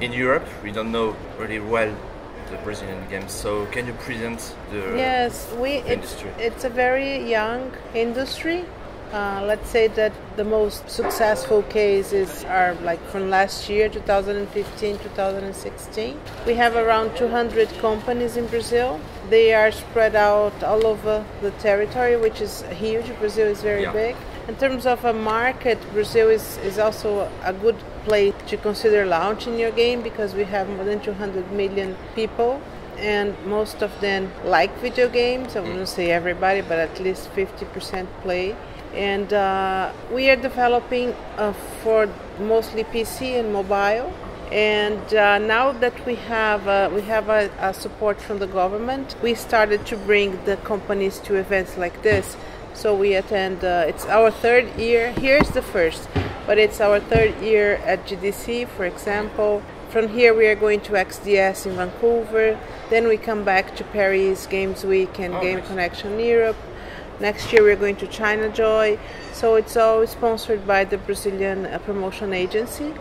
in Europe, we don't know really well the Brazilian games. So can you present the Yes, industry? it's a very young industry. Let's say that the most successful cases are like from last year, 2015, 2016. We have around 200 companies in Brazil. They are spread out all over the territory, which is huge. Brazil is very big. In terms of a market, Brazil is also a good place to consider launching your game because we have more than 200 million people and most of them like video games. I wouldn't say everybody, but at least 50% play. And we are developing for mostly PC and mobile. And now that we have a support from the government, we started to bring the companies to events like this. So we attend, it's our third year, here's the first, but it's our third year at GDC, for example. From here we are going to XDS in Vancouver, then we come back to Paris Games Week and Game Connection Europe. Next year we're going to China Joy. So it's all sponsored by the Brazilian promotion agency.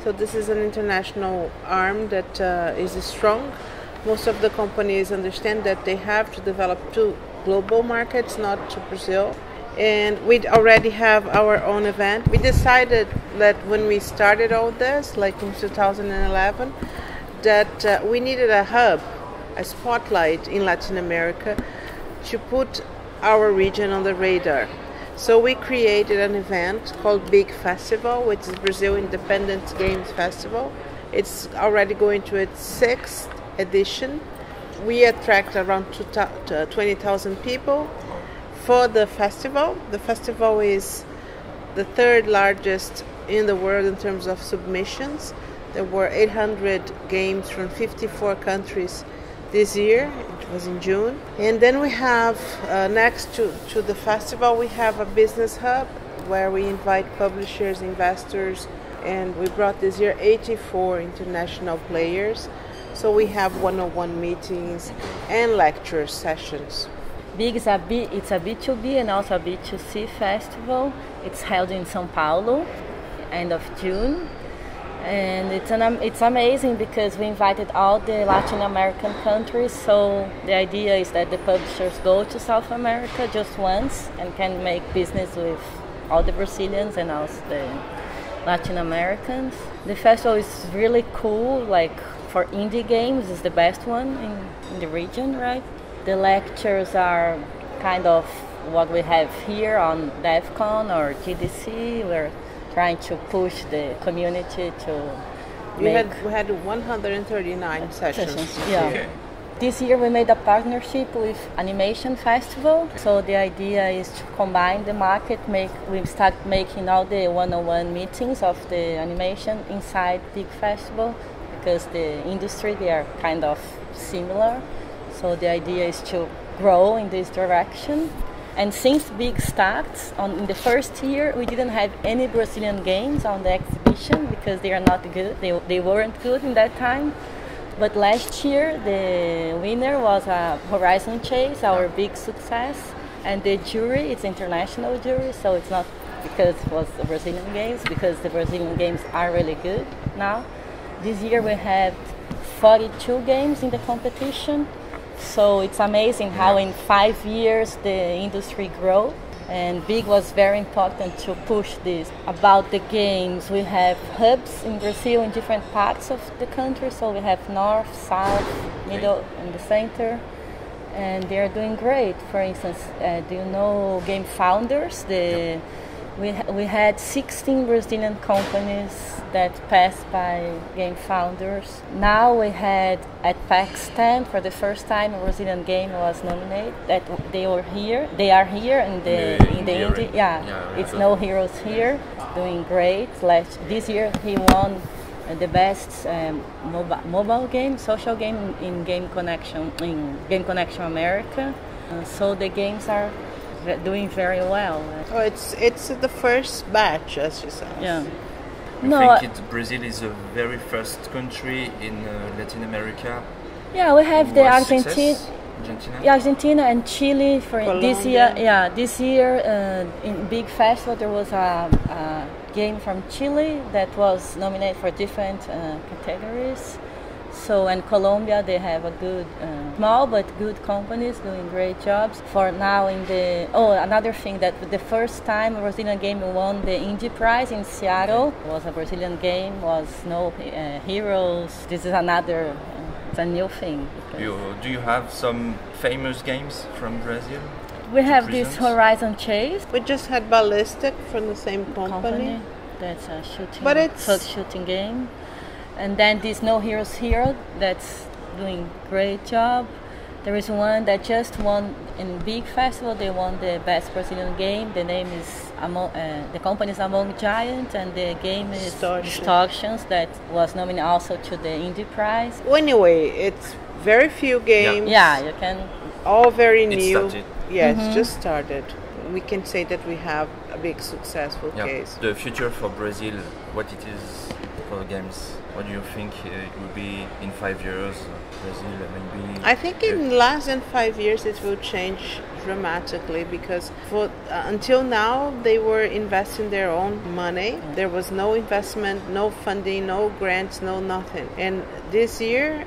So this is an international arm that is strong. Most of the companies understand that they have to develop to global markets, not to Brazil. And we already have our own event. We decided that when we started all this, like in 2011, that we needed a hub, a spotlight in Latin America to put our region on the radar. So we created an event called Big Festival, which is Brazil Independent Games Festival. It's already going to its 6th edition. We attract around 20,000 people for the festival. The festival is the third largest in the world in terms of submissions. There were 800 games from 54 countries this year. It was in June. And then we have, next to the festival, we have a business hub where we invite publishers, investors, and we brought this year 84 international players. So we have one-on-one meetings and lecture sessions. Big is it's a B2B and also a B2C festival. It's held in São Paulo, end of June. And it's amazing because we invited all the Latin American countries. So the idea is that the publishers go to South America just once and can make business with all the Brazilians and also the Latin Americans. The festival is really cool, like for indie games, it's the best one in the region, right? The lectures are kind of what we have here on DevCon or GDC. We're trying to push the community to we had 139 sessions. Yeah. Okay. This year we made a partnership with Animation Festival. So the idea is to combine the market. We start making all the one-on-one meetings of the animation inside Big Festival because the industry, they are kind of similar. So the idea is to grow in this direction. And since Big starts, in the first year, we didn't have any Brazilian games on the exhibition because they are not good. They weren't good in that time. But last year, the winner was Horizon Chase, our big success. And the jury, it's international jury, so it's not because it was the Brazilian games, because the Brazilian games are really good now. This year we had 42 games in the competition. So it's amazing how in 5 years the industry grew, and Big was very important to push this. About the games, we have hubs in Brazil in different parts of the country, so we have north, south, middle, and the center, and they are doing great. For instance, do you know Game Founders? We had 16 Brazilian companies that passed by Game Founders. Now we had at PAX 10 for the first time a Brazilian game was nominated. That they are here in the indie. It's No Heroes Here, doing great. This year he won the best mobile game, social game in Game Connection America. So the games are doing very well. Oh, it's the first batch, as you said. Yeah. I think Brazil is the very first country in Latin America. Yeah, we have the Argentina. Argentina? Argentina and Chile for Colombia. this year. Yeah, this year in Big Festival there was a game from Chile that was nominated for different categories. So in Colombia they have a good, small but good companies doing great jobs. For now another thing that the first time a Brazilian game won the ENG prize in Seattle was a Brazilian game, was No Heroes. This is another, it's a new thing. Do you have some famous games from Brazil? We have this Horizon Chase. We just had Ballistic from the same company. That's a shooting, but it's shooting game. And then this No Heroes Hero that's doing great job. There is one that just won in big festival. They won the best Brazilian game. The name is the company is Among Giants, and the game is Distortions that was nominated also to the Indie Prize. Well, anyway, it's very few games. Yeah, you can. All very new. Started. Yeah, it's just started. We can say that we have a big successful case. The future for Brazil, what it is for the games? What do you think it will be in 5 years? Brazil, maybe. I think in less than 5 years it will change dramatically, because until now they were investing their own money. There was no investment, no funding, no grants, no nothing. And this year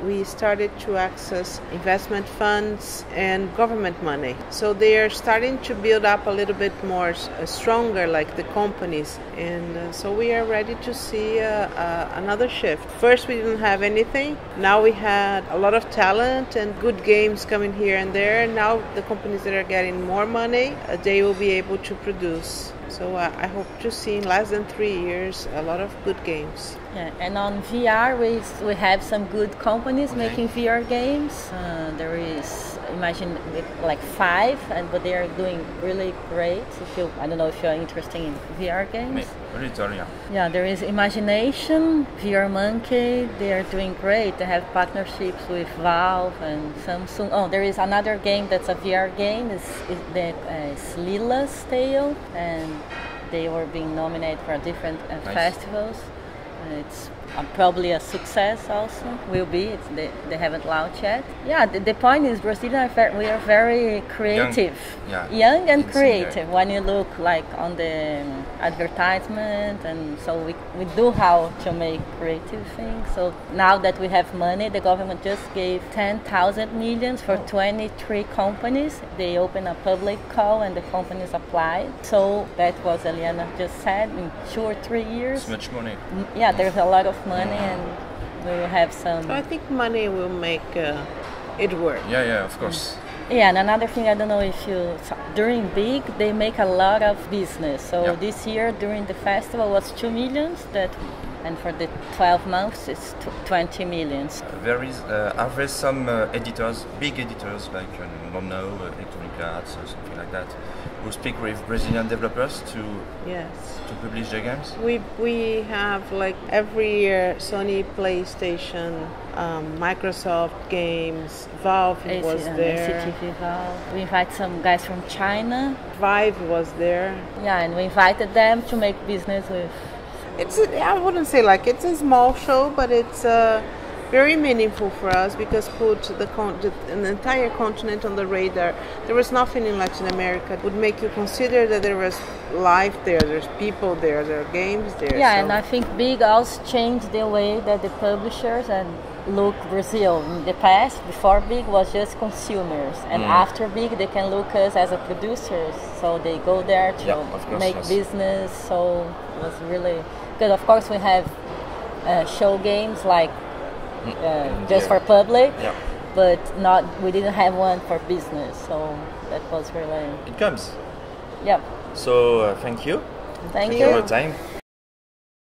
we started to access investment funds and government money. So they are starting to build up a little bit more stronger, like the companies. And so we are ready to see another shift. First we didn't have anything. Now we had a lot of talent and good games coming here and there. Now the companies that are getting more money, they will be able to produce. So I hope to see in less than 3 years a lot of good games. Yeah, and on VR we have some good companies making VR games. There is, imagine like 5, but they are doing really great. I don't know if you're interested in VR games. Yeah, there is Imagination, VR Monkey. They are doing great. They have partnerships with Valve and Samsung. Oh, there is another game that's a VR game. It's Lila's Tale, and they were being nominated for different festivals. It's probably a success also, will be. They haven't launched yet. Yeah, the point is Brazilians we are very creative. Young and creative. When you look like on the advertisement, and so we do how to make creative things. So now that we have money, the government just gave 10,000 million for 23 companies. They opened a public call and the companies applied. So that was Eliana just said, in 2 or 3 years. It's much money. Yeah, there's a lot of money, and we will have some. So I think money will make it work. Yeah, of course. Yeah, and another thing, I don't know if during Big, they make a lot of business. So this year during the festival was 2 million, and for the 12 months it's 20 million. Are there some editors, big editors like Mono, Electronic Arts, or something like that, who speak with Brazilian developers to publish their games? We have, like, every year Sony, PlayStation, Microsoft Games, Valve was there. ACTV Valve. We invite some guys from China. Vive was there. Yeah, and we invited them to make business with. I wouldn't say like it's a small show, but it's very meaningful for us, because put an entire continent on the radar. There was nothing in Latin America that would make you consider that there was life there, there's people there are games there. Yeah, and I think Big also changed the way that the publishers and look Brazil. In the past, before Big was just consumers, and after Big they can look us as a producers. So they go there to make business. So it was really good. Of course, we have show games like just for public, but we didn't have one for business. So that was really. It comes. Yeah. So thank you. Thank you for your time.